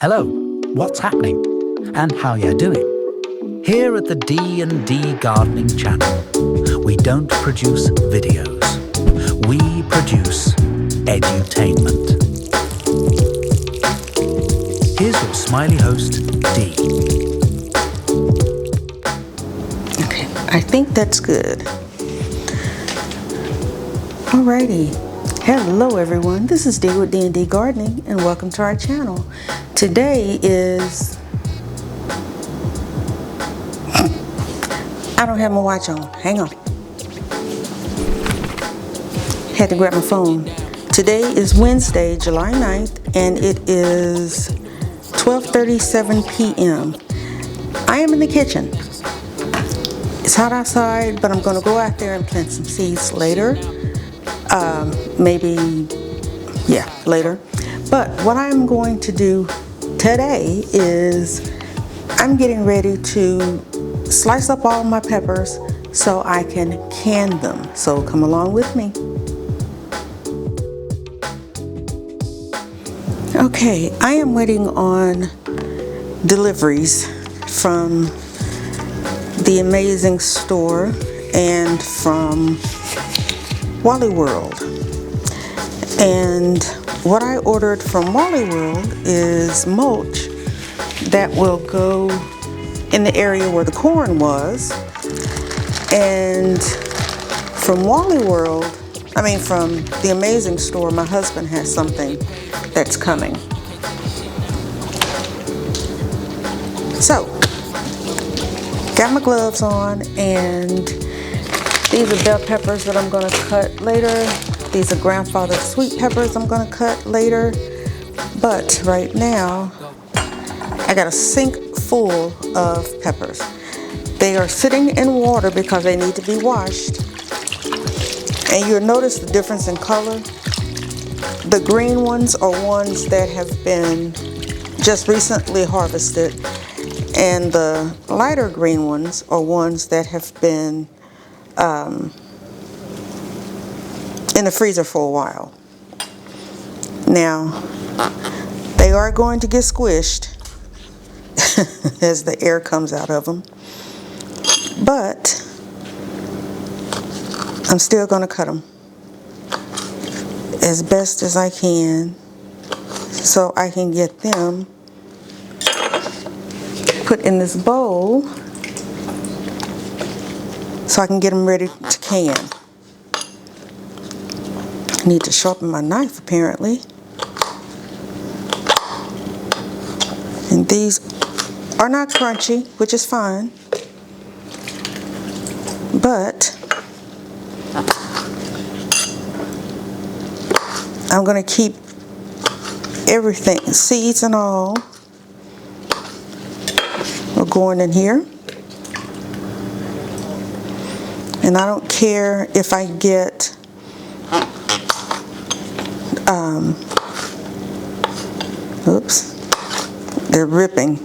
Hello, what's happening? And how you're doing? Here at the D&D Gardening channel, we don't produce videos. We produce edutainment. Here's your smiley host, Dee. Okay, I think that's good. Alrighty. Hello everyone, this is Dee with D&D Gardening and welcome to our channel. Today is... I don't have my watch on. Hang on. Had to grab my phone. Today is Wednesday, July 9th, and it is 12:37 p.m. I am in the kitchen. It's hot outside, but I'm going to go out there and plant some seeds later. Later. But what I'm going to do today is I'm getting ready to slice up all my peppers so I can can them. So come along with me. Okay, I am waiting on deliveries from the Amazing Store and from Wally World. And what I ordered from Wally World is mulch that will go in the area where the corn was. And from from the Amazing Store, my husband has something that's coming. So, got my gloves on, and these are bell peppers that I'm going to cut later. These are grandfather's sweet peppers I'm going to cut later. But right now, I got a sink full of peppers. They are sitting in water because they need to be washed. And you'll notice the difference in color. The green ones are ones that have been just recently harvested. And the lighter green ones are ones that have been in the freezer for a while. Now, they are going to get squished as the air comes out of them, but I'm still going to cut them as best as I can so I can get them put in this bowl so I can get them ready to can. I need to sharpen my knife apparently. And these are not crunchy, which is fine. But I'm going to keep everything, seeds and all, are going in here. And I don't care if I get oops, they're ripping.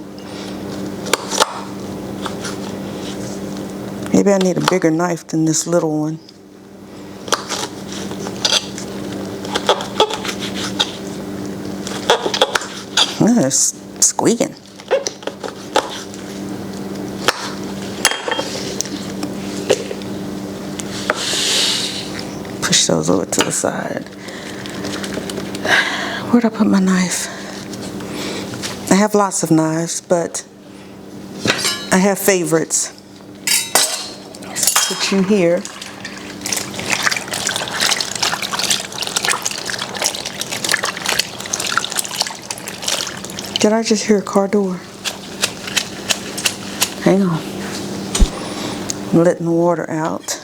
Maybe I need a bigger knife than this little one. It's squeaking. Push those over to the side. Where'd I put my knife? I have lots of knives, but I have favorites. Let's put you here. Did I just hear a car door? Hang on. I'm letting the water out.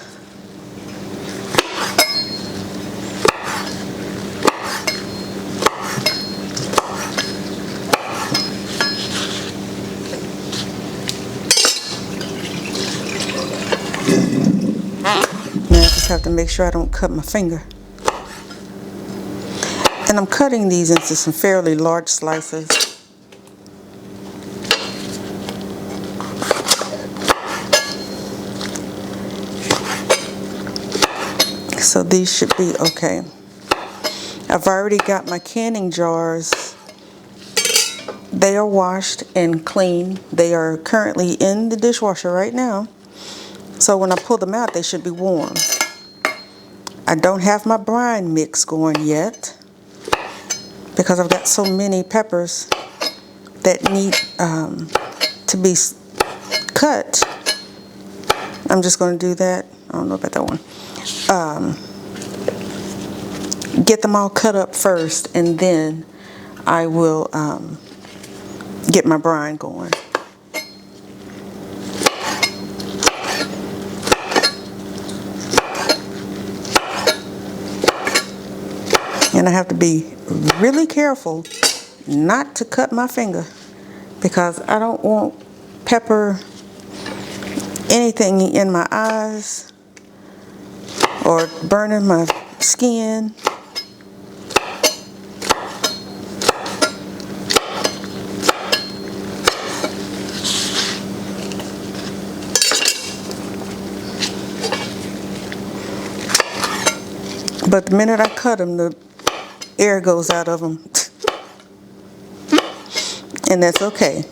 Now I just have to make sure I don't cut my finger. And I'm cutting these into some fairly large slices. So these should be okay. I've already got my canning jars They are washed and clean. They are currently in the dishwasher right now. So when I pull them out, they should be warm. I don't have my brine mix going yet because I've got so many peppers that need to be cut. I'm just going to do that. I don't know about that one. Get them all cut up first, and then I will get my brine going. And I have to be really careful not to cut my finger because I don't want pepper anything in my eyes or burning my skin. But the minute I cut them, the air goes out of them. And that's okay.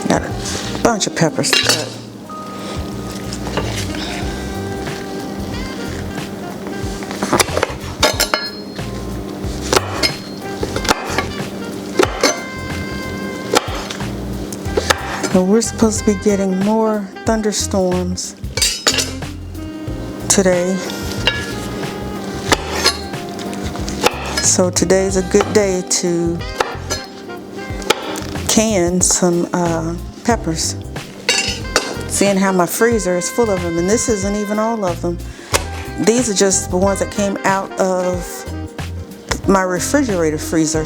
Got a bunch of peppers to cut. But we're supposed to be getting more thunderstorms today. So today's a good day to can some peppers. Seeing how my freezer is full of them, and this isn't even all of them. These are just the ones that came out of my refrigerator freezer.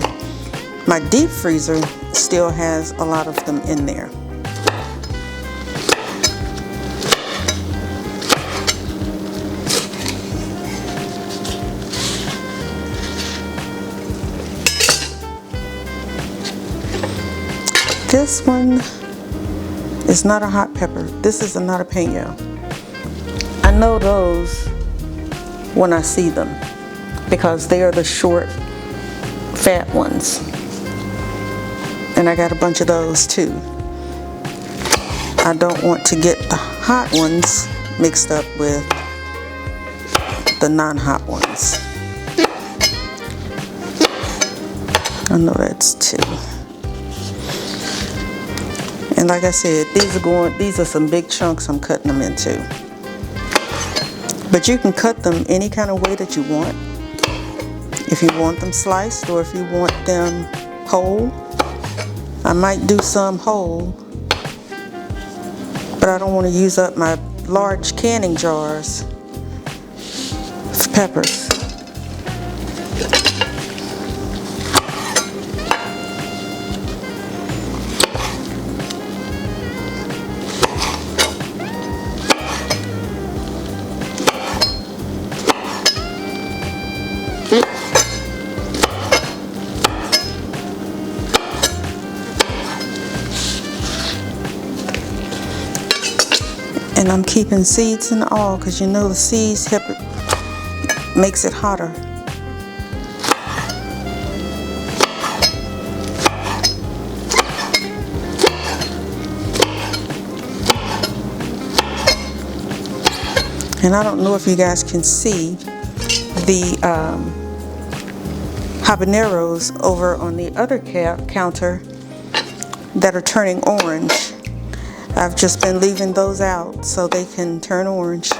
My deep freezer still has a lot of them in there. This one is not a hot pepper. This is not a jalapeno. I know those when I see them because they are the short, fat ones. And I got a bunch of those too. I don't want to get the hot ones mixed up with the non-hot ones. I know that's two. And like I said, these are some big chunks I'm cutting them into. But you can cut them any kind of way that you want. If you want them sliced or if you want them whole. I might do some whole, but I don't want to use up my large canning jars for peppers. And I'm keeping seeds and all because you know the seeds makes it hotter. And I don't know if you guys can see the habaneros over on the other counter that are turning orange. I've just been leaving those out so they can turn orange.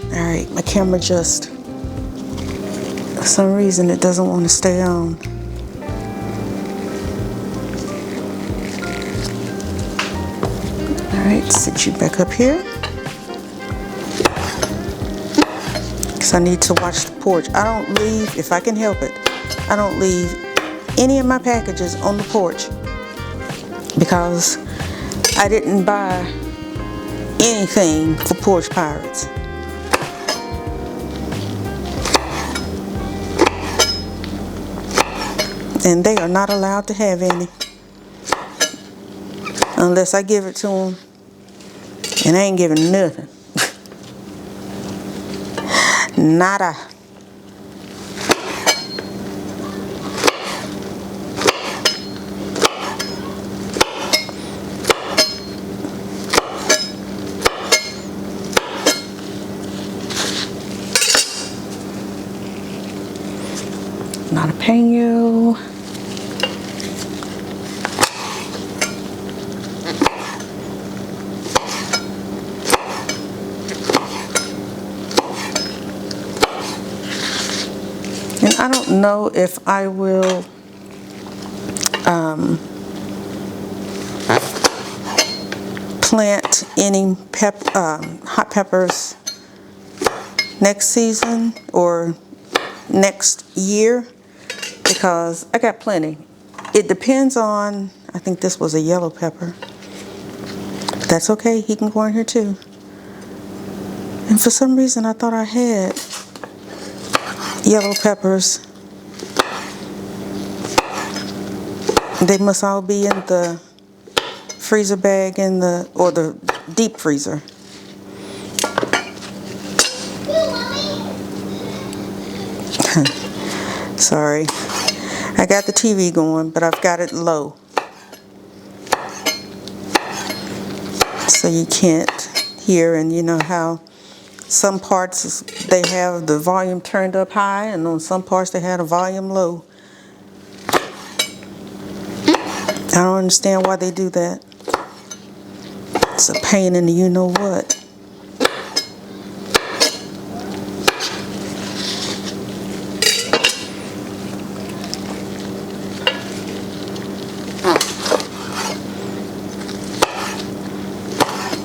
Alright, my camera just, for some reason it doesn't want to stay on. Alright, sit you back up here. Because I need to watch the porch. I don't leave, if I can help it, I don't leave any of my packages on the porch because I didn't buy anything for porch pirates. And they are not allowed to have any unless I give it to them, and I ain't giving nothing. Nada. Jalapeno. And I don't know if I will plant any hot peppers next season or next year, because I got plenty. It depends on, I think this was a yellow pepper. That's okay, he can go in here too. And for some reason I thought I had yellow peppers. They must all be in the freezer bag or the deep freezer. Sorry, I got the TV going, but I've got it low, so you can't hear. And you know how some parts they have the volume turned up high, and on some parts they had a volume low. I don't understand why they do that. It's a pain in the you-know-what.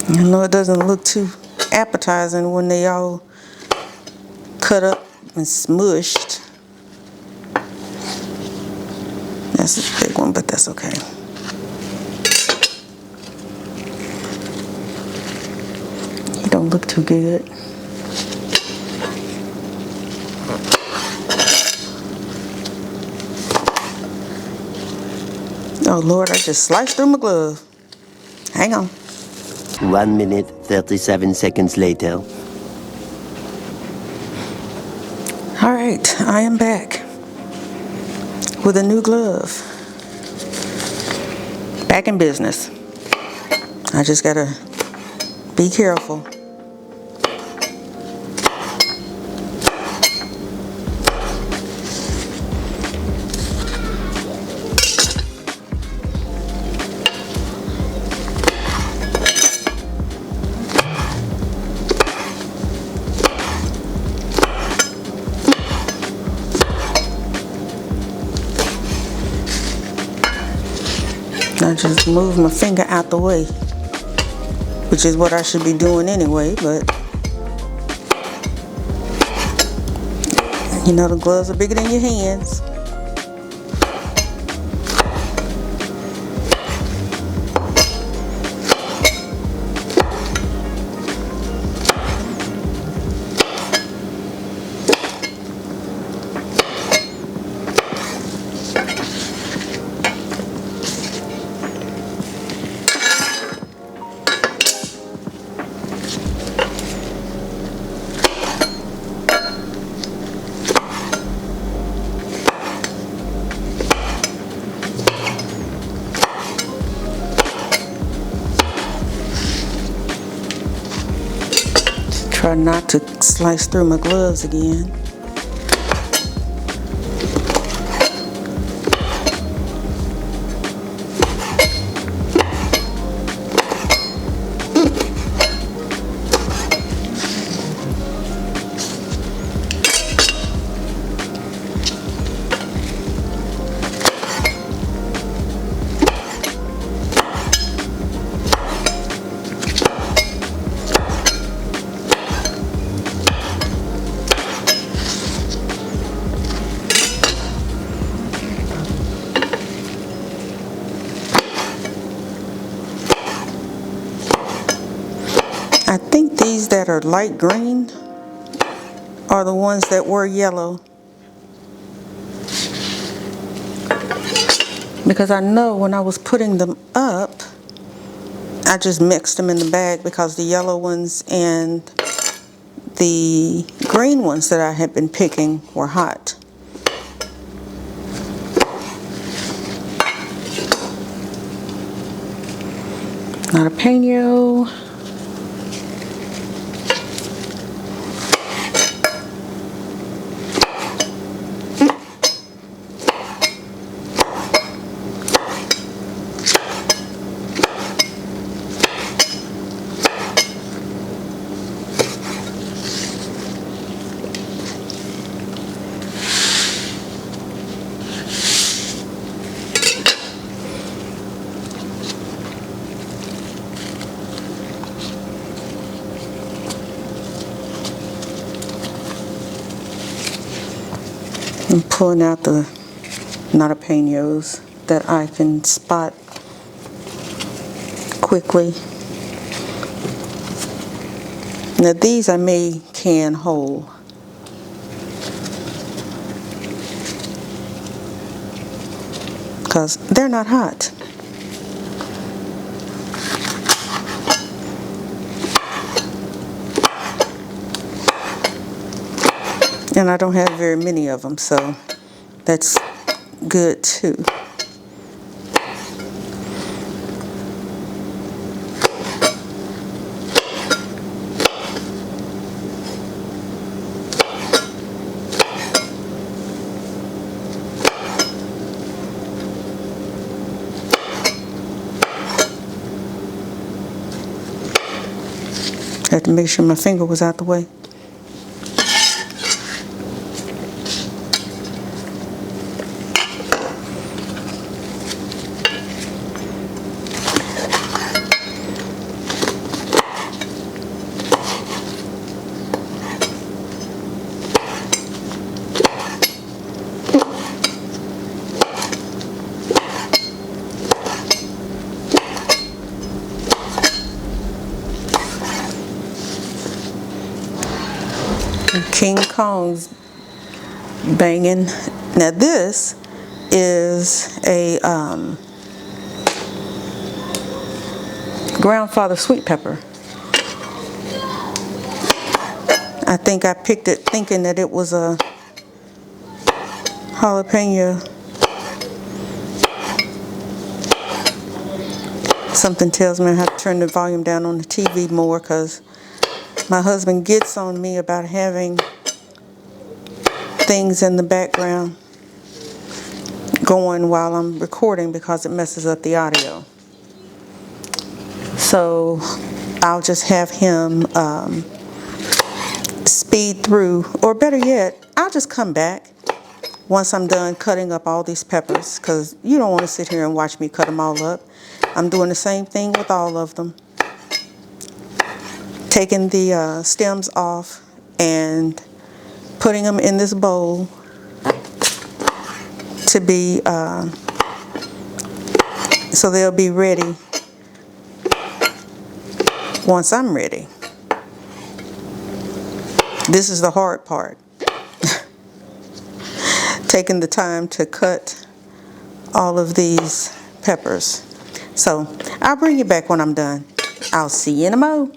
I know it doesn't look too appetizing when they all cut up and smushed. That's a big one, but that's okay. He don't look too good. Oh Lord, I just sliced through my glove. Hang on. 1 minute, 37 seconds later. All right, I am back with a new glove. Back in business. I just gotta be careful. I just move my finger out the way, which is what I should be doing anyway, but you know the gloves are bigger than your hands. Try not to slice through my gloves again. These that are light green are the ones that were yellow. Because I know when I was putting them up, I just mixed them in the bag because the yellow ones and the green ones that I had been picking were hot. Jalapeno. I'm pulling out the jalapenos that I can spot quickly. Now these I may can whole. Because they're not hot. And I don't have very many of them, so that's good too. Had to make sure my finger was out the way. King Kong's banging. Now this is a grandfather sweet pepper. I think I picked it thinking that it was a jalapeno. Something tells me I have to turn the volume down on the TV more because my husband gets on me about having things in the background going while I'm recording because it messes up the audio. So I'll just have him speed through, or better yet, I'll just come back once I'm done cutting up all these peppers because you don't want to sit here and watch me cut them all up. I'm doing the same thing with all of them. Taking the stems off and putting them in this bowl to be so they'll be ready once I'm ready. This is the hard part. Taking the time to cut all of these peppers. So I'll bring you back when I'm done. I'll see you in a mo.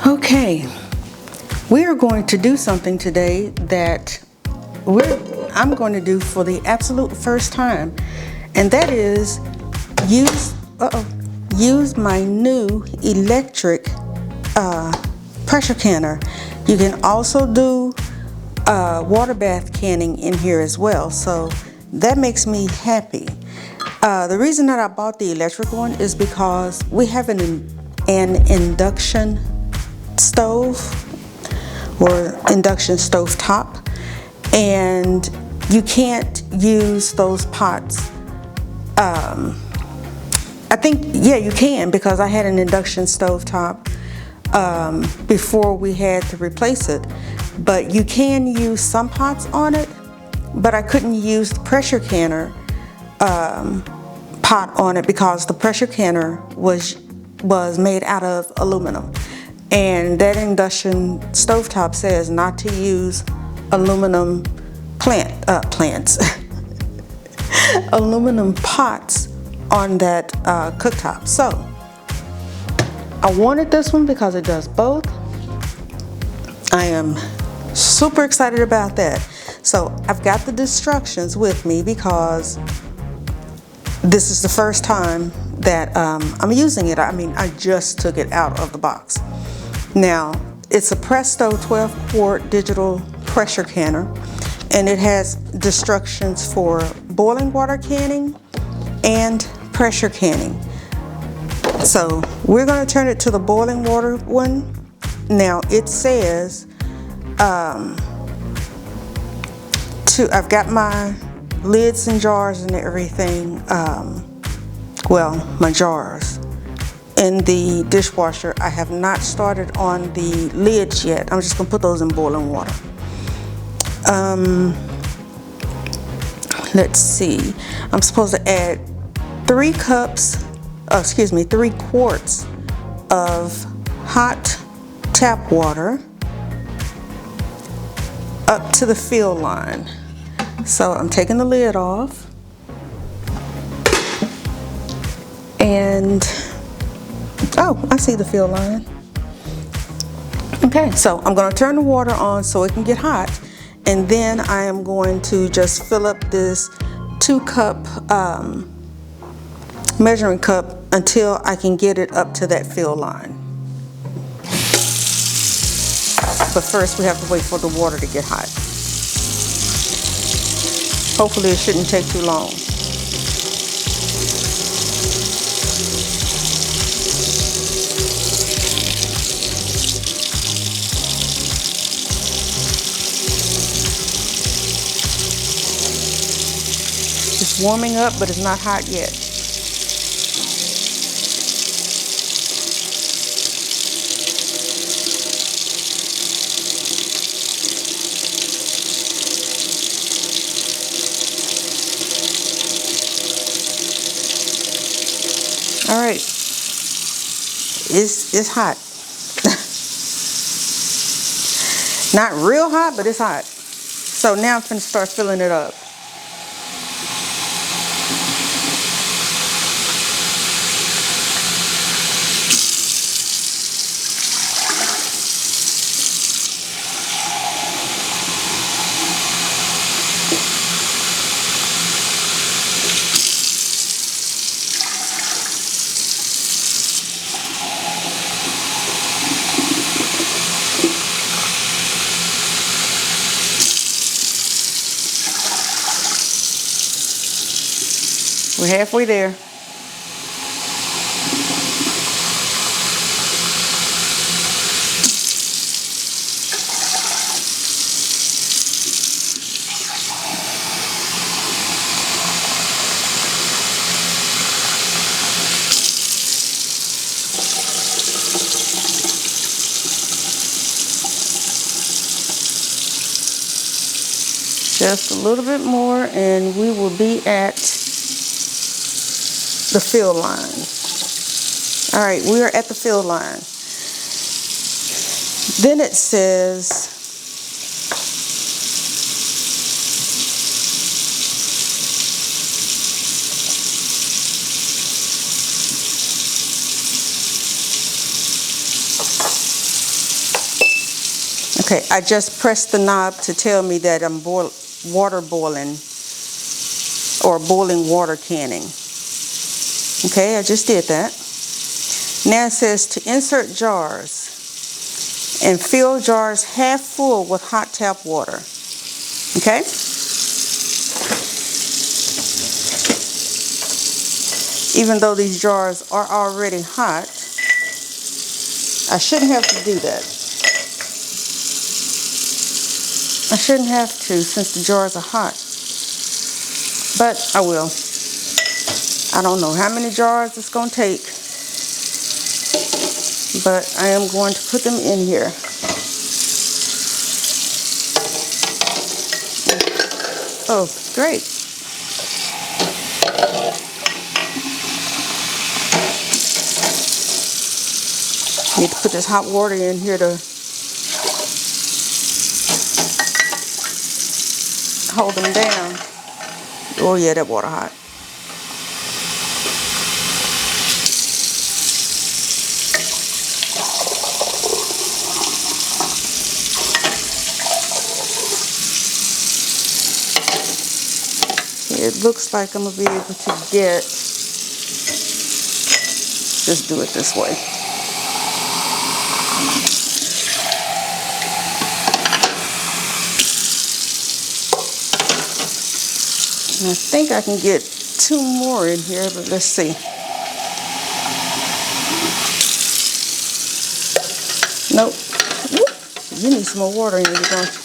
Okay, we are going to do something today that I'm going to do for the absolute first time, and that is use my new electric pressure canner. You can also do water bath canning in here as well, so that makes me happy. The reason that I bought the electric one is because we have an induction stove or induction stove top, and you can't use those pots. I think, yeah, you can, because I had an induction stove top before we had to replace it, but you can use some pots on it, but I couldn't use the pressure canner pot on it because the pressure canner was made out of aluminum, and that induction stovetop says not to use aluminum plants aluminum pots on that cooktop. So I wanted this one because it does both. I am super excited about that. So I've got the instructions with me because this is the first time that I'm using it. I mean, I just took it out of the box. Now, it's a Presto 12-quart digital pressure canner, and it has instructions for boiling water canning and pressure canning. So we're going to turn it to the boiling water one. Now it says I've got my lids and jars and everything, well, my jars in the dishwasher. I have not started on the lids yet. I'm just going to put those in boiling water. Let's see, I'm supposed to add 3 quarts of hot tap water up to the fill line. So I'm taking the lid off, and oh, I see the fill line. Okay, so I'm going to turn the water on so it can get hot, and then I am going to just fill up this 2-cup measuring cup until I can get it up to that fill line. But first we have to wait for the water to get hot. Hopefully it shouldn't take too long. It's warming up, but it's not hot yet. All right, it's hot. Not real hot, but it's hot. So now I'm gonna start filling it up. We're halfway there. Just a little bit more and we will be at the fill line. All right, we are at the fill line. Then it says okay, I just pressed the knob to tell me that I'm water boiling or boiling water canning. Okay, I just did that. Now it says to insert jars and fill jars half full with hot tap water. Okay? Even though these jars are already hot, I shouldn't have to do that. I shouldn't have to since the jars are hot, but I will. I don't know how many jars it's going to take, but I am going to put them in here. Oh, great. Need to put this hot water in here to hold them down. Oh yeah, that water hot. It looks like I'm gonna be able to get, just do it this way. And I think I can get 2 more in here, but let's see. Nope. Whoop. You need some more water in here, don't you?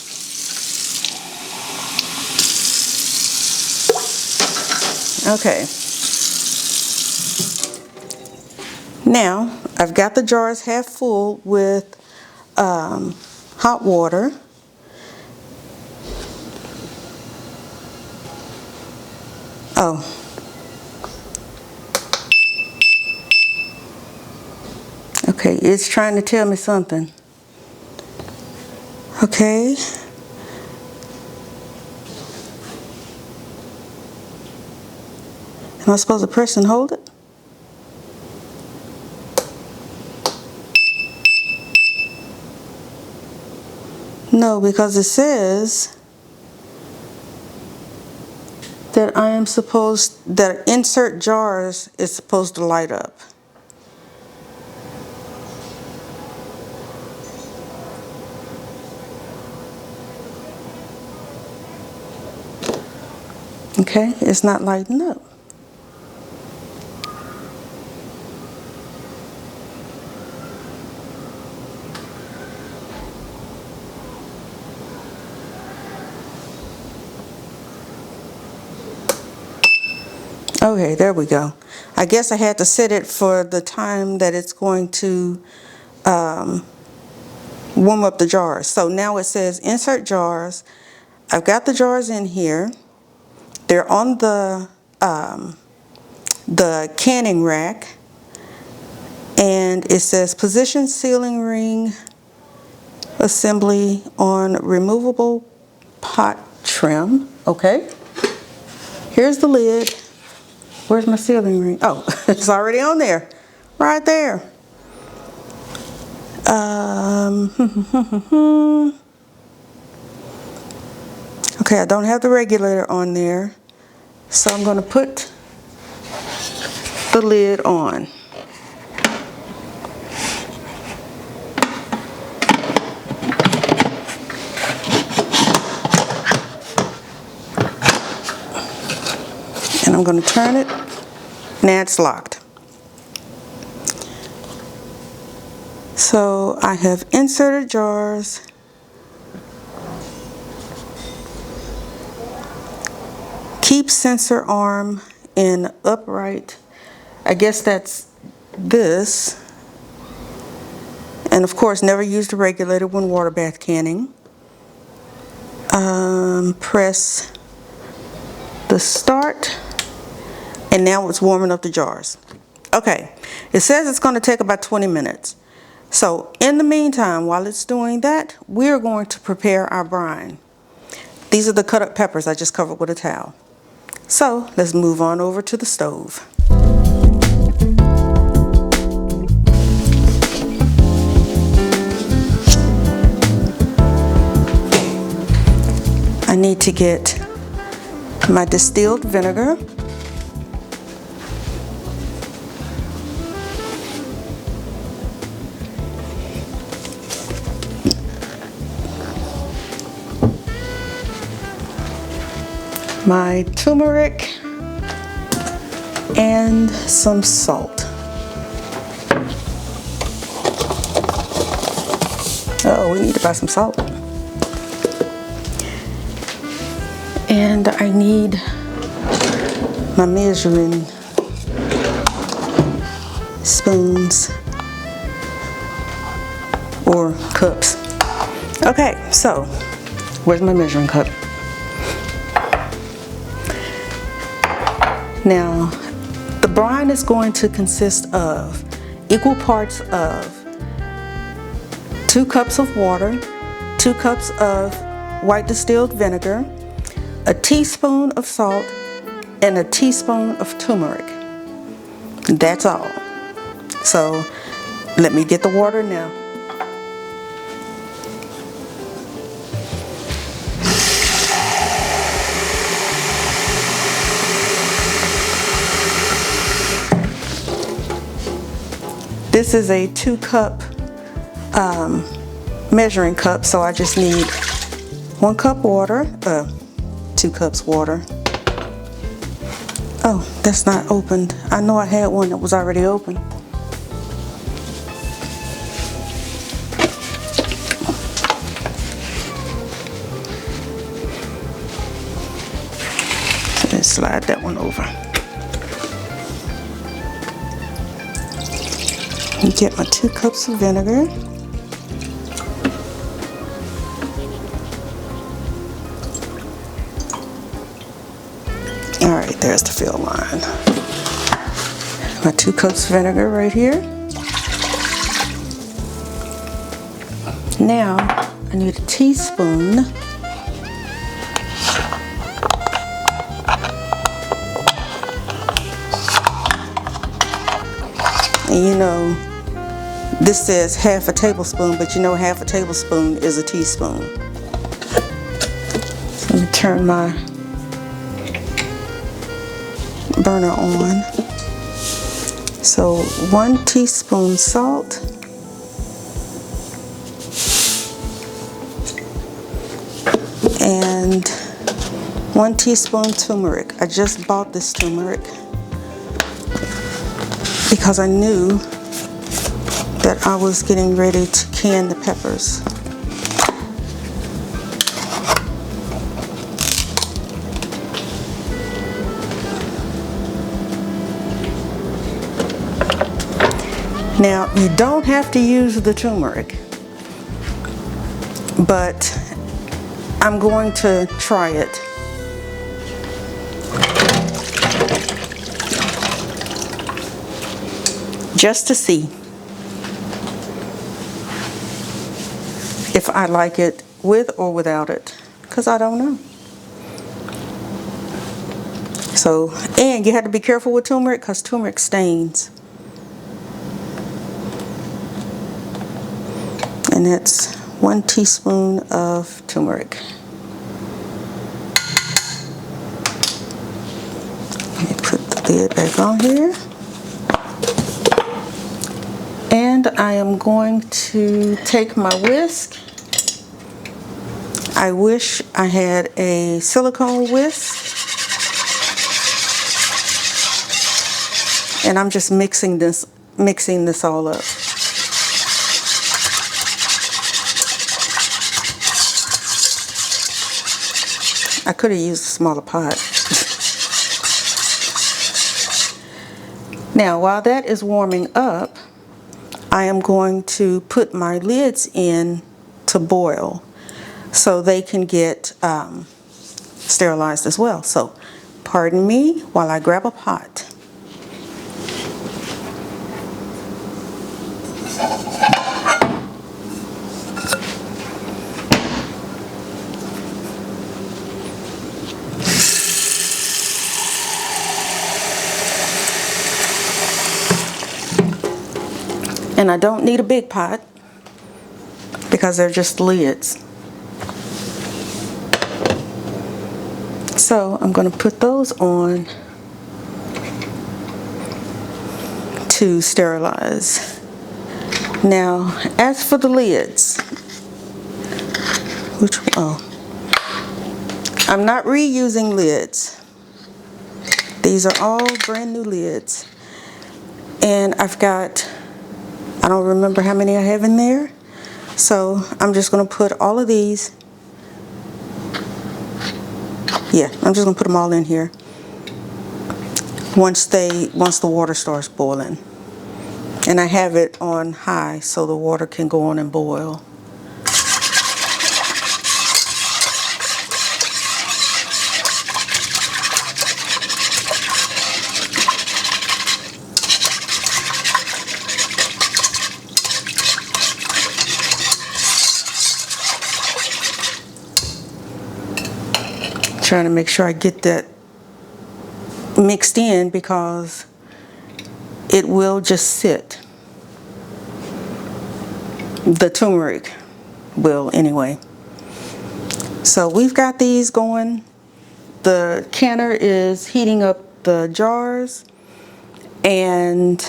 Okay. Now, I've got the jars half full with hot water. Oh. Okay, it's trying to tell me something. Okay. Am I supposed to press and hold it? No, because it says that I am supposed, that insert jars is supposed to light up. Okay, it's not lighting up. Okay, there we go. I guess I had to set it for the time that it's going to warm up the jars. So now it says insert jars. I've got the jars in here. They're on the canning rack, and it says position sealing ring assembly on removable pot trim. Okay, here's the lid. Where's my sealing ring? Oh, it's already on there, right there. Okay, I don't have the regulator on there, so I'm going to put the lid on. And I'm going to turn it. Now it's locked. So I have inserted jars. Keep sensor arm in upright. I guess that's this. And of course, never use the regulator when water bath canning. Press the start. And now it's warming up the jars. Okay, it says it's going to take about 20 minutes. So in the meantime, while it's doing that, we're going to prepare our brine. These are the cut up peppers I just covered with a towel. So let's move on over to the stove. I need to get my distilled vinegar. My turmeric and some salt. Oh, we need to buy some salt. And I need my measuring spoons or cups. Okay, so where's my measuring cup? Now, the brine is going to consist of equal parts of 2 cups of water, 2 cups of white distilled vinegar, a teaspoon of salt, and a teaspoon of turmeric. That's all. So let me get the water now. This is a 2-cup measuring cup, so I just need 1 cup water, 2 cups water. Oh, that's not opened. I know I had one that was already open. So let's slide that one over. Get my 2 cups of vinegar. All right, there's the fill line. My 2 cups of vinegar right here. Now I need a teaspoon and you know, this says half a tablespoon, but you know half a tablespoon is a teaspoon. So let me turn my burner on. So 1 teaspoon salt, and 1 teaspoon turmeric. I just bought this turmeric because I knew that I was getting ready to can the peppers. Now, you don't have to use the turmeric, but I'm going to try it. Just to see if I like it with or without it, because I don't know. So, and you have to be careful with turmeric because turmeric stains. And that's 1 teaspoon of turmeric. Let me put the lid back on here. And I am going to take my whisk. I wish I had a silicone whisk. And I'm just mixing this all up. I could have used a smaller pot. Now, while that is warming up, I am going to put my lids in to boil so they can get sterilized as well. So, pardon me while I grab a pot. And I don't need a big pot because they're just lids. So I'm going to put those on to sterilize. Now, as for the lids, I'm not reusing lids. These are all brand new lids. And I've got, I don't remember how many I have in there. So I'm just going to put all of these. Yeah, I'm just going to put them all in here once the water starts boiling. And I have it on high so the water can go on and boil. Trying to make sure I get that mixed in because it will just sit. The turmeric will anyway. So we've got these going. The canner is heating up the jars and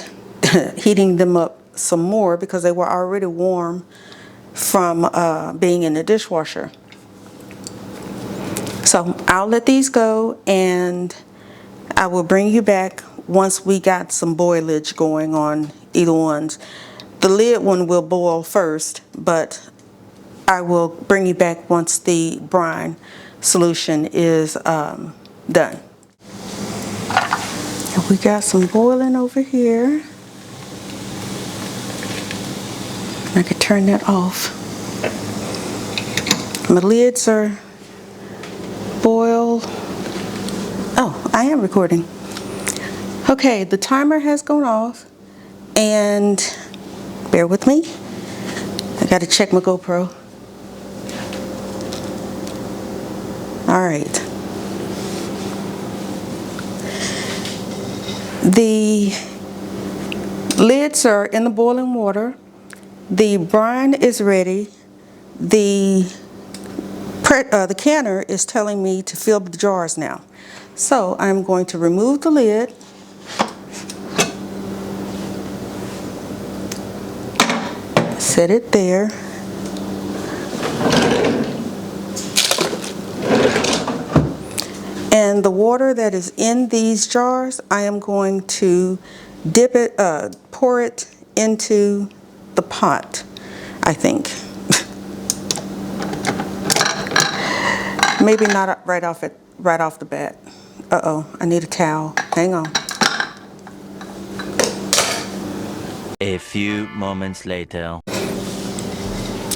heating them up some more because they were already warm from being in the dishwasher. So I'll let these go and I will bring you back once we got some boilage going on either ones. The lid one will boil first, but I will bring you back once the brine solution is done. We got some boiling over here. I could turn that off. My lids are boiled. Oh, I am recording. Okay, the timer has gone off and bear with me. I gotta check my GoPro. All right. The lids are in the boiling water. The brine is ready. The canner is telling me to fill the jars now. So I'm going to remove the lid. Set it there. And the water that is in these jars, I am going to pour it into the pot, I think. Maybe not right off the bat. Uh-oh, I need a towel. Hang on. A few moments later.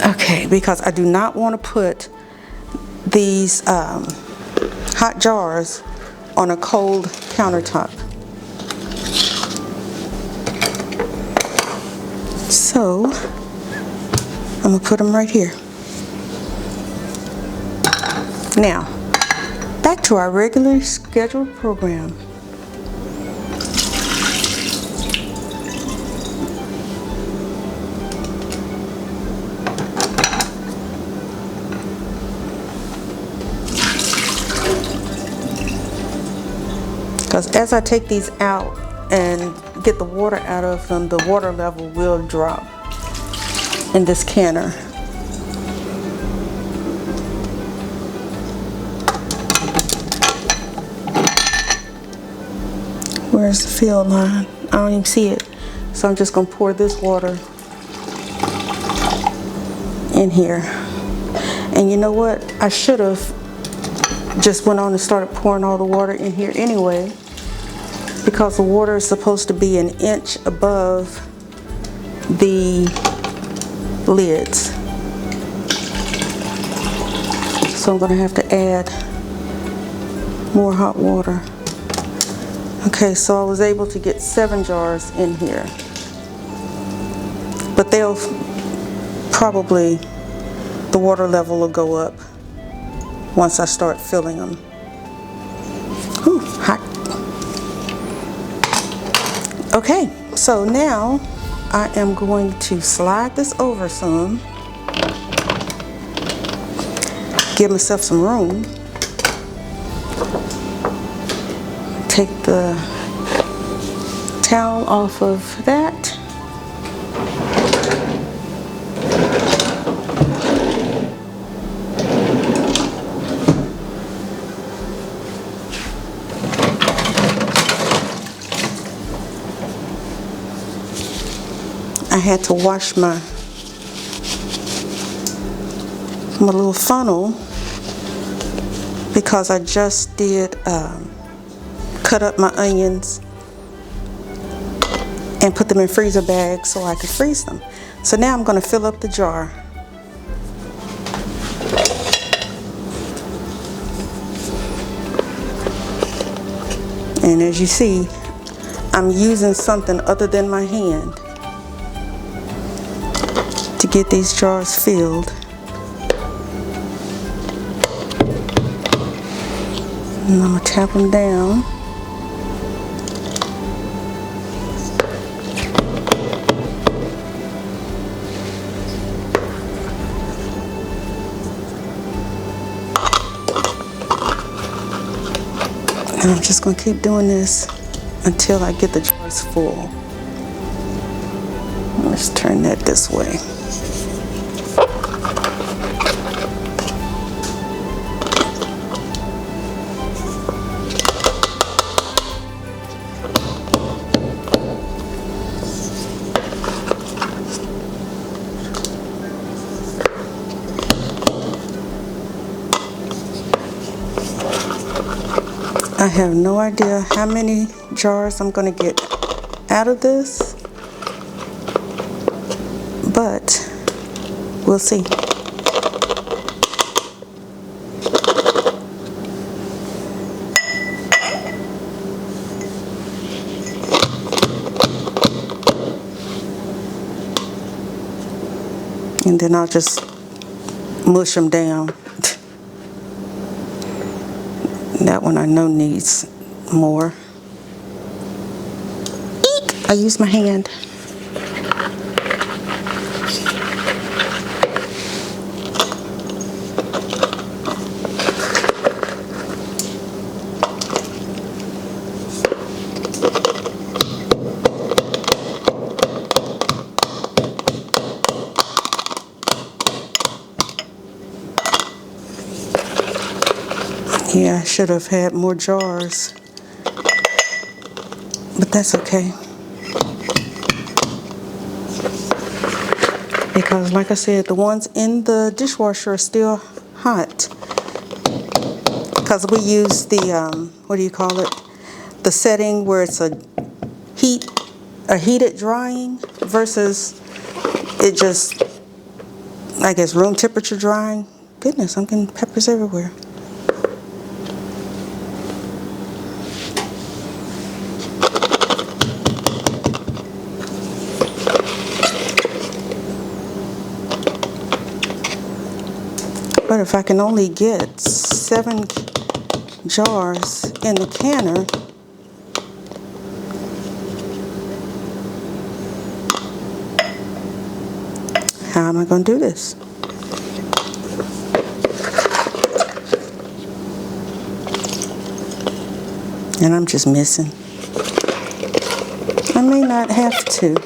Okay, because I do not want to put these hot jars on a cold countertop. So I'm gonna put them right here. Now, back to our regularly scheduled program. Because as I take these out and get the water out of them, the water level will drop in this canner. Where's the fill line? I don't even see it. So I'm just going to pour this water in here. And you know what? I should have just went on and started pouring all the water in here anyway, because the water is supposed to be an inch above the lids. So I'm going to have to add more hot water. Okay, so I was able to get 7 jars in here, but they'll probably, the water level will go up once I start filling them. Ooh, hot. Okay, so now I am going to slide this over some, give myself some room. Take the towel off of that. I had to wash my little funnel because I just did cut up my onions and put them in freezer bags so I could freeze them. So now I'm going to fill up the jar. And as you see, I'm using something other than my hand to get these jars filled. And I'm gonna tap them down. And I'm just gonna keep doing this until I get the jars full. Let's turn that this way. I have no idea how many jars I'm going to get out of this, but we'll see. And then I'll just mush them down. That one I know needs more. Eek! I used my hand. Yeah, I should have had more jars, but that's okay. Because like I said, the ones in the dishwasher are still hot. Because we use the, what do you call it? The setting where it's a heated drying versus it just, I guess, room temperature drying. Goodness, I'm getting peppers everywhere. But if I can only get 7 jars in the canner, how am I going to do this? And I'm just missing. I may not have to.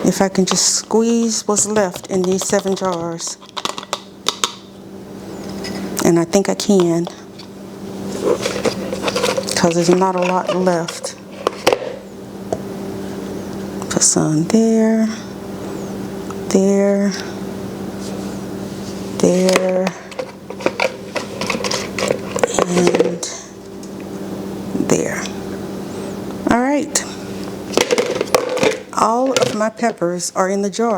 If I can just squeeze what's left in these 7 jars. And I think I can, because there's not a lot left. Put some there, there, there, and there. All right. All of my peppers are in the jar.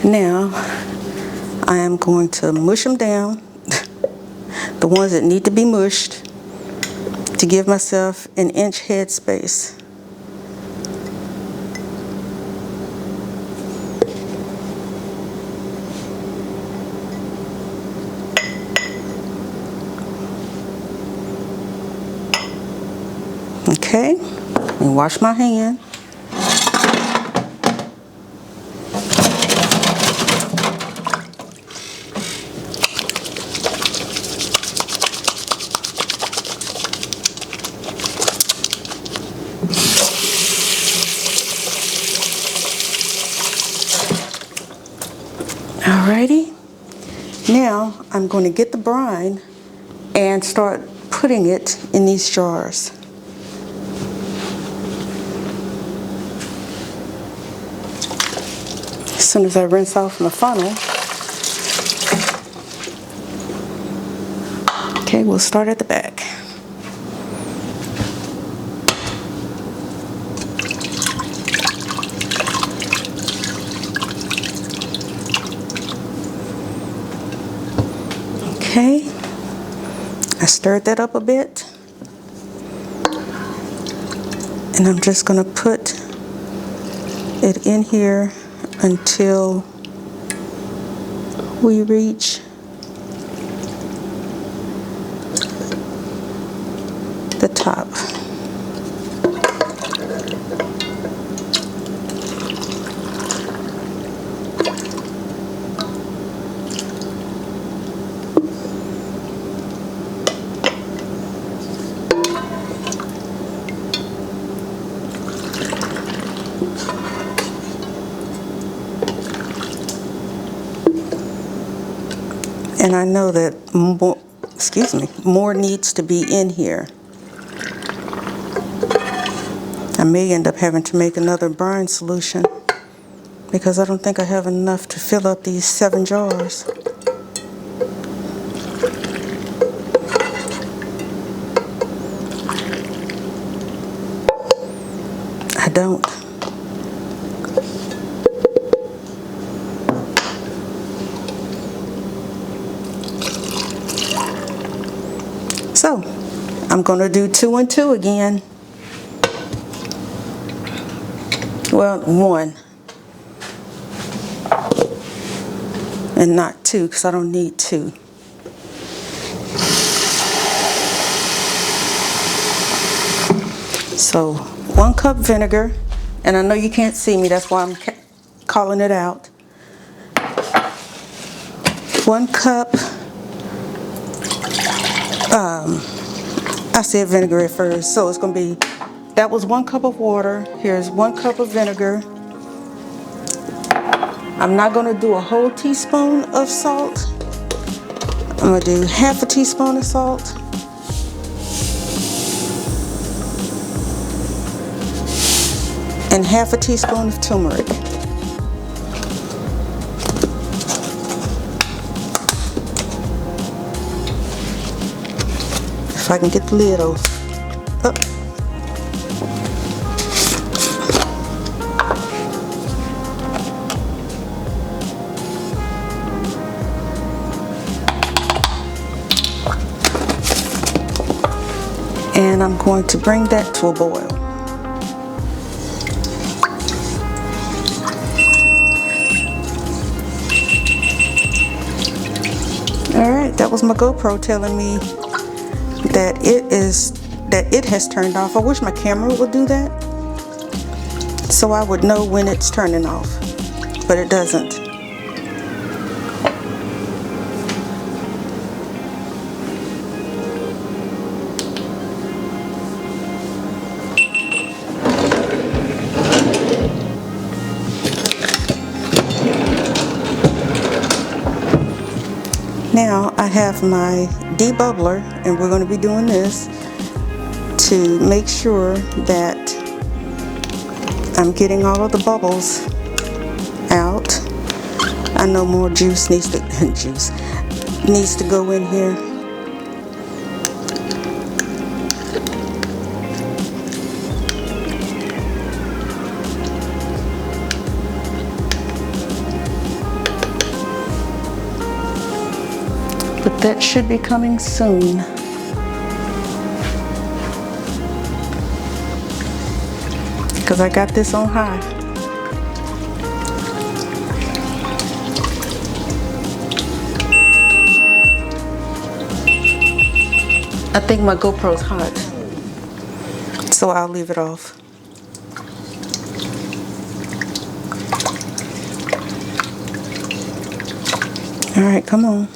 Now, I am going to mush them down, the ones that need to be mushed, to give myself an inch head space. Okay, and wash my hand. Alrighty, now I'm going to get the brine and start putting it in these jars. As soon as I rinse off my funnel. Okay, we'll start at the back. Okay, I stirred that up a bit, and I'm just going to put it in here until we reach the top. And I know that more needs to be in here. I may end up having to make another brine solution because I don't think I have enough to fill up these 7 jars. I don't. So, I'm going to do 2 and 2 again. Well, 1. And not 2, because I don't need 2. So, 1 cup vinegar. And I know you can't see me, that's why I'm calling it out. 1 cup. I said vinegar at first, so it's going to be, that was 1 cup of water. Here's 1 cup of vinegar. I'm not going to do a whole teaspoon of salt. I'm going to do half a teaspoon of salt. And half a teaspoon of turmeric. If I can get the lid off. Up. And I'm going to bring that to a boil. Alright, that was my GoPro telling me that it has turned off. I wish my camera would do that so I would know when it's turning off, but it doesn't. Now I have my debubbler, and we're going to be doing this to make sure that I'm getting all of the bubbles out. I know more juice needs to go in here. But that should be coming soon. Because I got this on high. I think my GoPro's hot, so I'll leave it off. All right, come on.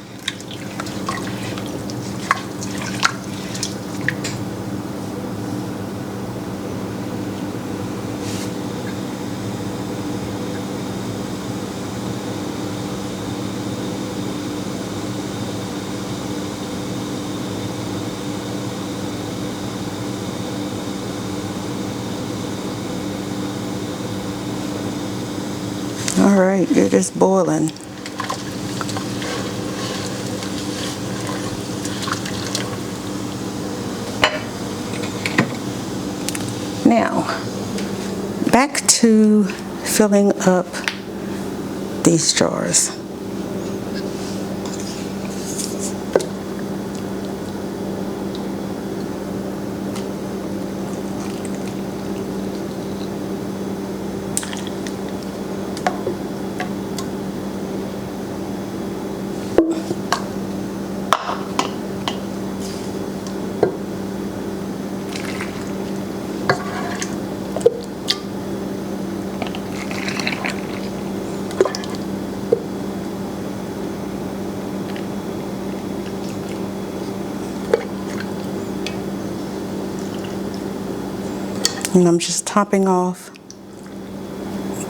All right, it is boiling. Now, back to filling up these jars. And I'm just topping off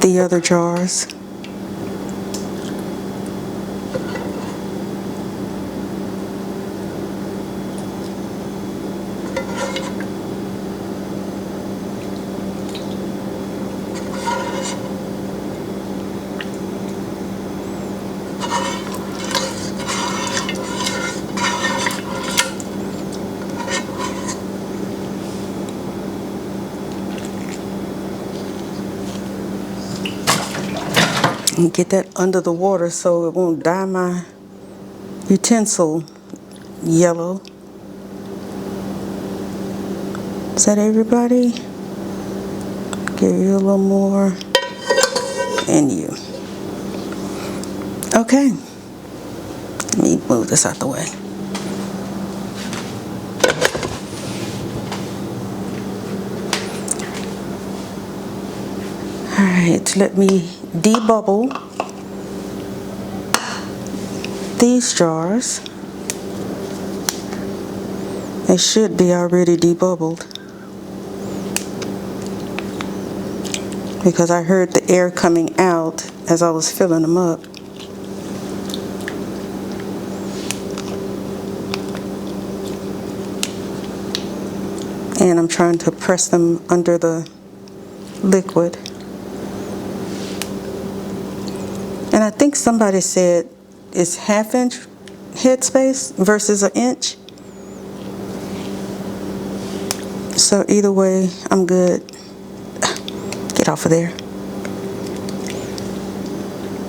the other jars. And get that under the water so it won't dye my utensil yellow. Is that everybody? Give you a little more. And you. Okay. Let me move this out the way. Alright, let me debubble these jars. They should be already debubbled because I heard the air coming out as I was filling them up. And I'm trying to press them under the liquid. And I think somebody said it's ½ inch headspace versus an inch. So either way, I'm good. Get off of there.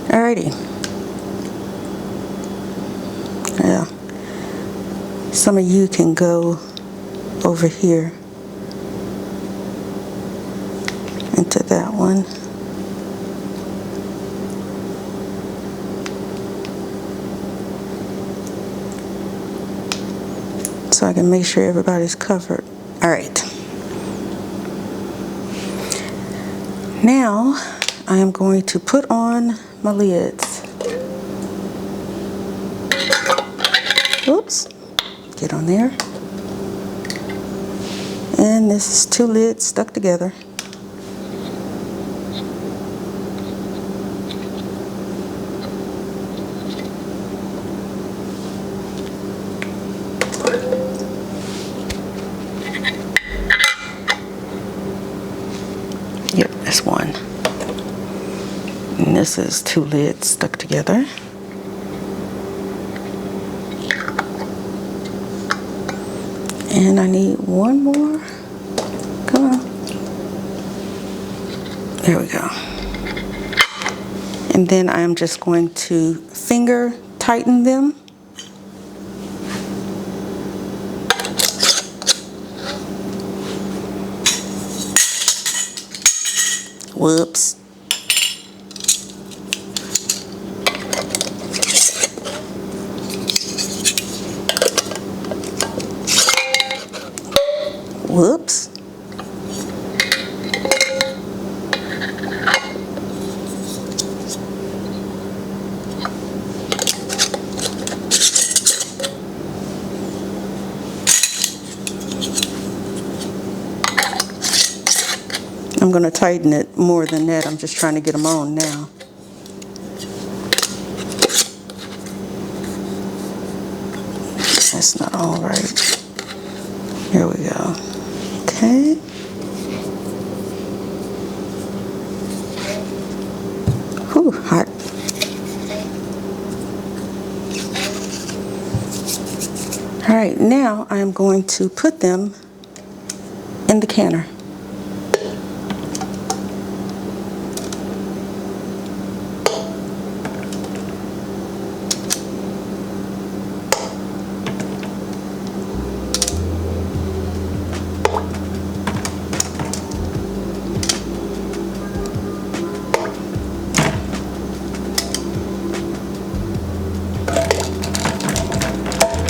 Alrighty. Yeah. Some of you can go over here into that one. So I can make sure everybody's covered. All right. Now I am going to put on my lids. Oops. Get on there. And this is 2 lids stuck together. Yep, that's one. And this is 2 lids stuck together. And I need one more. Come on. There we go. And then I'm just going to finger tighten them. Whoops. Whoops. I'm going to tighten it more than that. I'm just trying to get them on now. That's not all right. Here we go. Okay. Whew, hot. All right, now I am going to put them in the canner.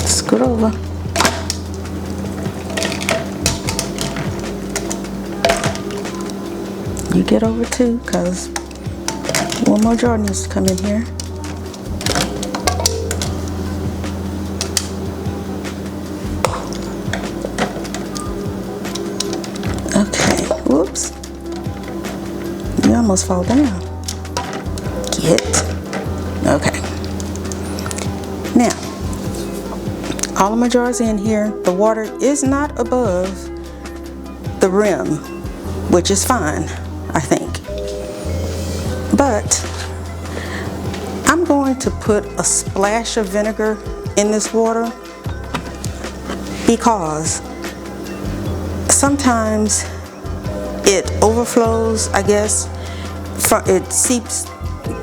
Scoot over. You get over too, because one more jar needs to come in here. Okay. Whoop. Oops. You almost fall down. Get. Okay. Now, all of my jars in here. The water is not above the rim, which is fine, I think. But I'm going to put a splash of vinegar in this water because sometimes it overflows, I guess. It seeps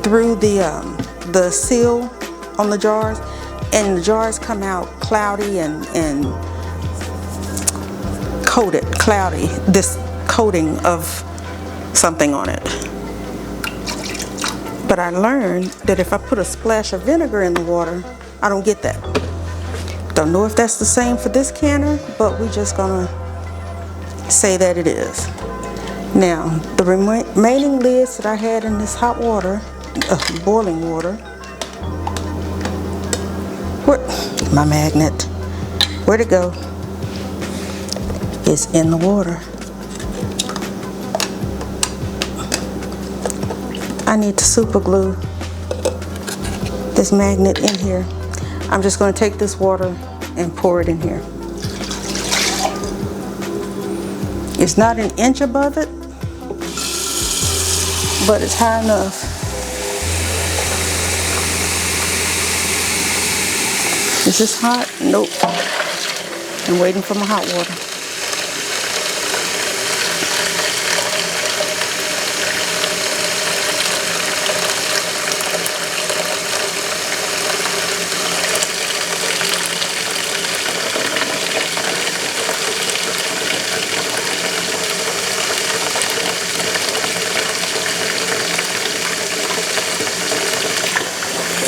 through the seal on the jars, and the jars come out cloudy and coated, cloudy, this coating of something on it. But I learned that if I put a splash of vinegar in the water, I don't get that. Don't know if that's the same for this canner, but we're just gonna say that it is. Now, the remaining lids that I had in this hot water, boiling water, my magnet, where'd it go? It's in the water. I need to super glue this magnet in here. I'm just going to take this water and pour it in here. It's not an inch above it, but it's high enough. Is this hot? Nope. I'm waiting for my hot water.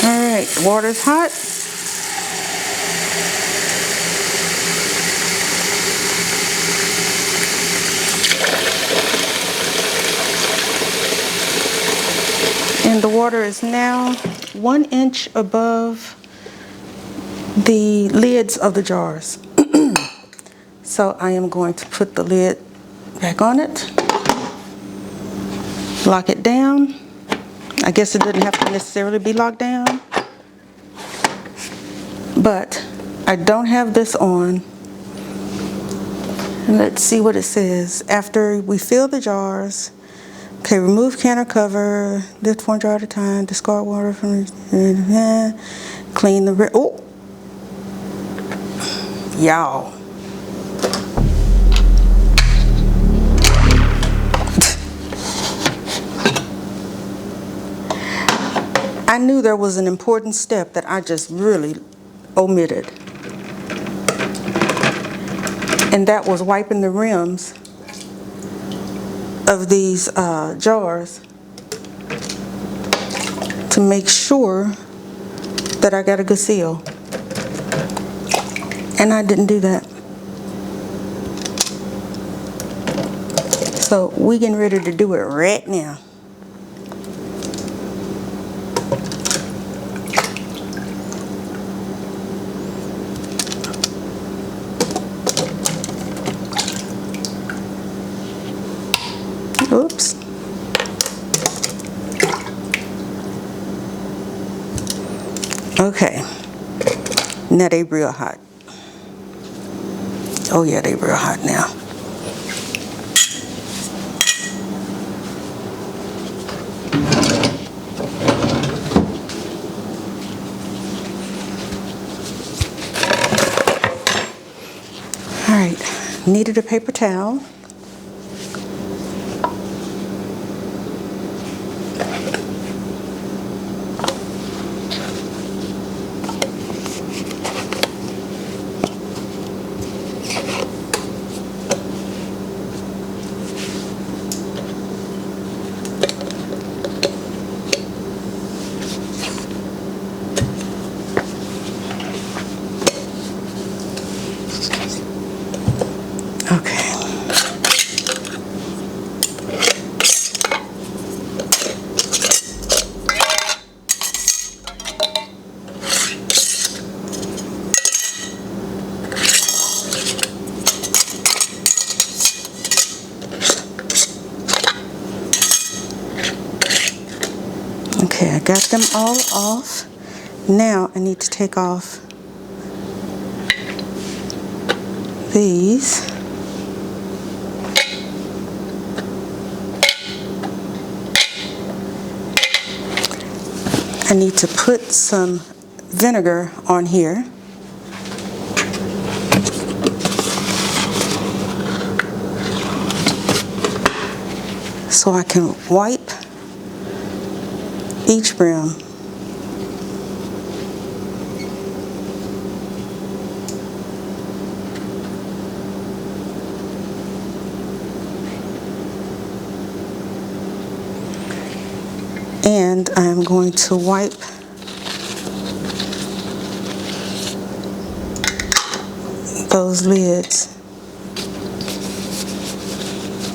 All right, the water's hot. And the water is now 1 inch above the lids of the jars. So I am going to put the lid back on it, lock it down. I guess it doesn't have to necessarily be locked down, but I don't have this on. And let's see what it says. After we fill the jars, okay, remove canner cover, lift 1 jar at a time, discard water from, clean the, oh, y'all. I knew there was an important step that I just really omitted. And that was wiping the rims of these jars to make sure that I got a good seal. And I didn't do that. So we getting ready to do it right now. Oops. Okay. Now they real hot. Oh yeah, they real hot now. All right, needed a paper towel. Okay. Okay, I got them all off. Now I need to take off these. I need to put some vinegar on here. So I can wipe each rim. And I'm going to wipe those lids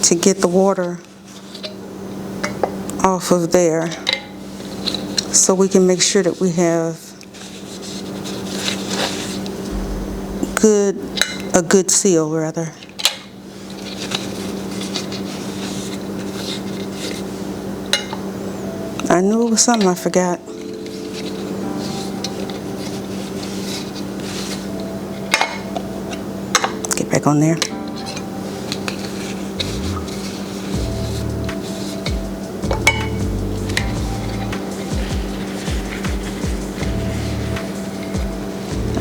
to get the water off of there, so we can make sure that we have a good seal rather. I knew it was something I forgot. Get back on there.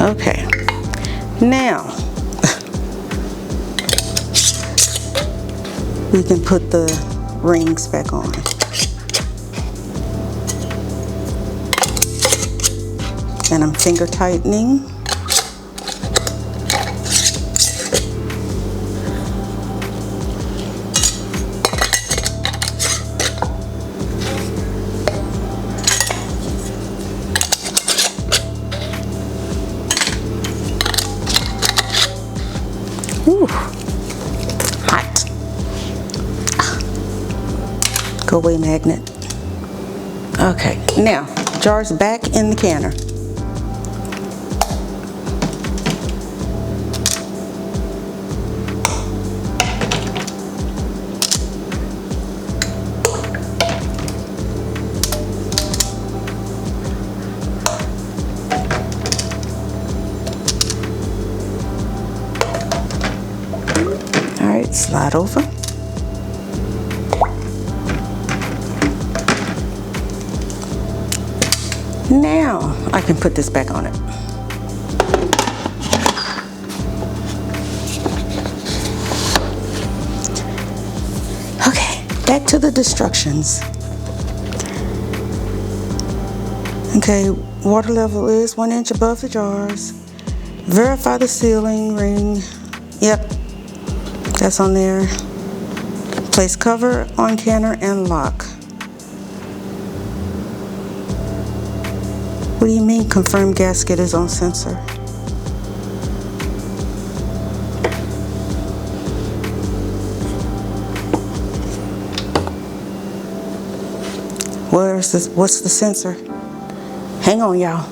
Okay, now we can put the rings back on. And I'm finger tightening. Ooh, hot. Go away, magnet. Okay, now jars back in the canner. Alright, slide over. Now I can put this back on it. Okay, back to the instructions. Okay, water level is 1 inch above the jars. Verify the sealing ring. Yep, that's on there. Place cover on canner and lock. What do you mean confirm gasket is on sensor? Where's this? What's the sensor? Hang on, y'all.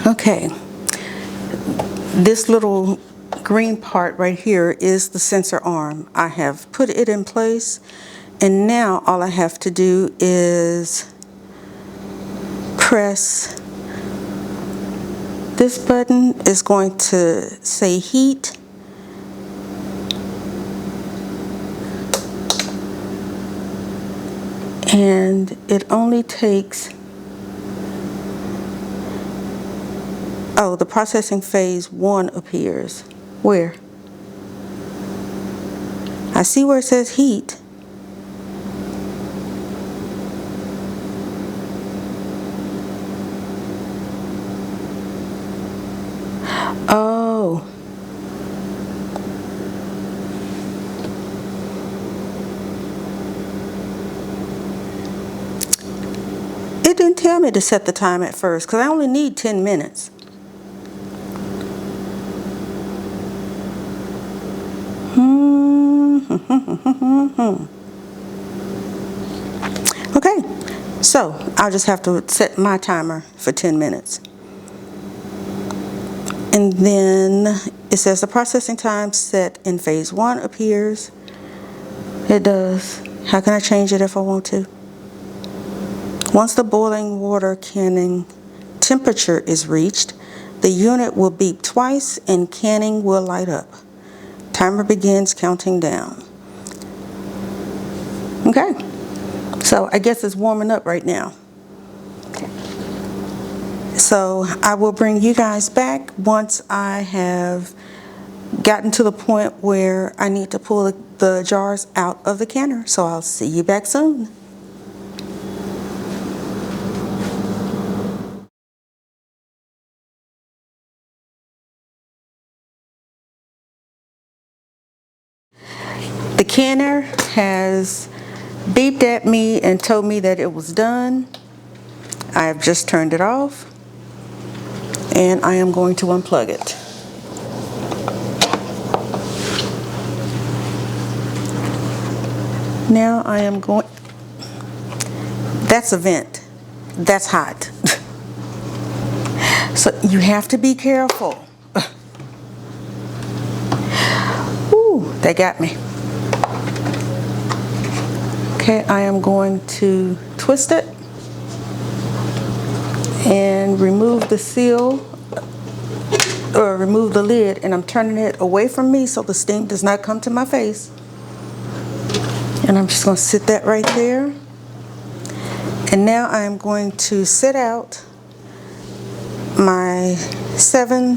Okay. This little green part right here is the sensor arm. I have put it in place, and now all I have to do is press this button. Is going to say heat, and it only takes, oh, the processing phase 1 appears. Where? I see where it says heat. Oh. It didn't tell me to set the time at first, because I only need 10 minutes. Okay, so I'll just have to set my timer for 10 minutes. And then it says the processing time set in phase 1 appears. It does. How can I change it if I want to? Once the boiling water canning temperature is reached, the unit will beep twice and canning will light up. Timer begins counting down. Okay, so I guess it's warming up right now. So I will bring you guys back once I have gotten to the point where I need to pull the jars out of the canner. So I'll see you back soon. The canner has beeped at me and told me that it was done. I have just turned it off and I am going to unplug it. Now I am going, that's a vent, that's hot. So you have to be careful. Ooh, that got me. Okay, I am going to twist it and remove the seal, or remove the lid, and I'm turning it away from me so the steam does not come to my face. And I'm just going to sit that right there. And now I'm going to set out my 7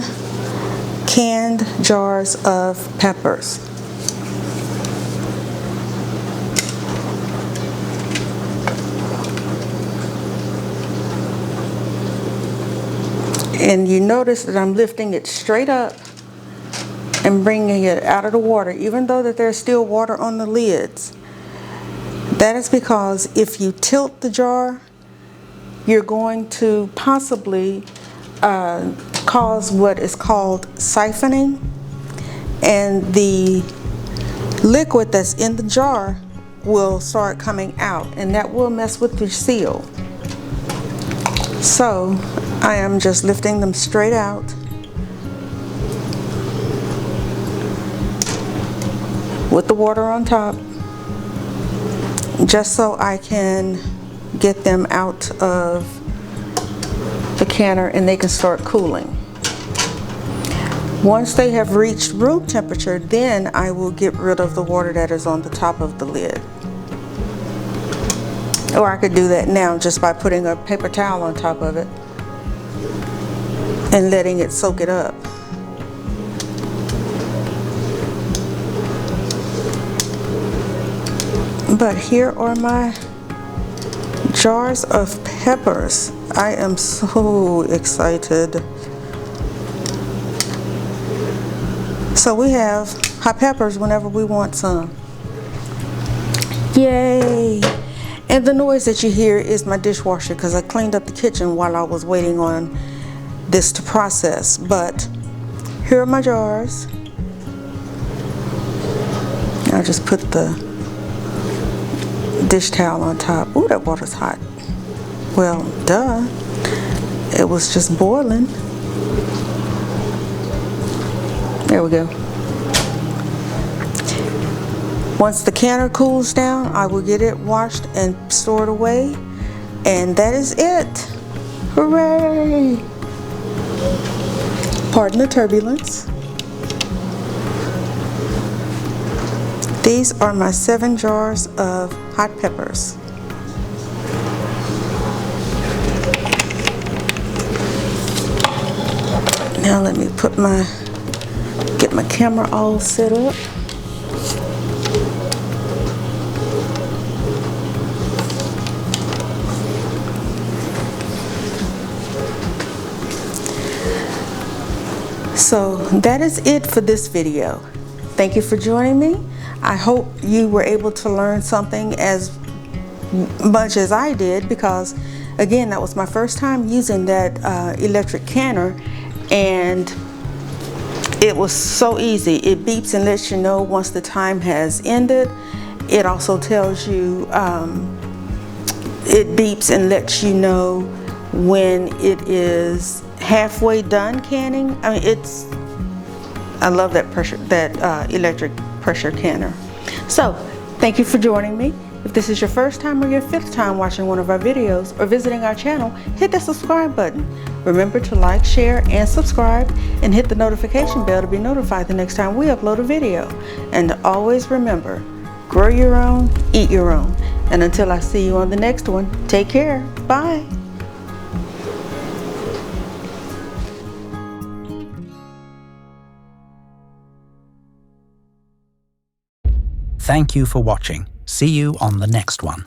canned jars of peppers. And you notice that I'm lifting it straight up and bringing it out of the water, even though that there's still water on the lids. That is because if you tilt the jar, you're going to possibly cause what is called siphoning, and the liquid that's in the jar will start coming out, and that will mess with your seal. So I am just lifting them straight out. With the water on top, just so I can get them out of the canner and they can start cooling. Once they have reached room temperature, then I will get rid of the water that is on the top of the lid. Or I could do that now just by putting a paper towel on top of it and letting it soak it up. But here are my jars of peppers. I am so excited. So we have hot peppers whenever we want some. Yay! And the noise that you hear is my dishwasher, because I cleaned up the kitchen while I was waiting on this to process. But here are my jars. I'll just put the dish towel on top. Ooh, that water's hot. Well, duh. It was just boiling. There we go. Once the canner cools down, I will get it washed and stored away. And that is it. Hooray! Pardon the turbulence. These are my 7 jars of hot peppers. Now let me get my camera all set up. So that is it for this video. Thank you for joining me. I hope you were able to learn something as much as I did, because again, that was my first time using that electric canner, and it was so easy. It beeps and lets you know once the time has ended. It also tells you, it beeps and lets you know when it is halfway done canning. I mean, I love that electric pressure canner. So thank you for joining me, If this is your first time or your fifth time watching one of our videos or visiting our channel, hit that subscribe button. Remember to like, share, and subscribe, and hit the notification bell to be notified the next time we upload a video. And always remember, grow your own, eat your own. And until I see you on the next one, take care. Bye. Thank you for watching. See you on the next one.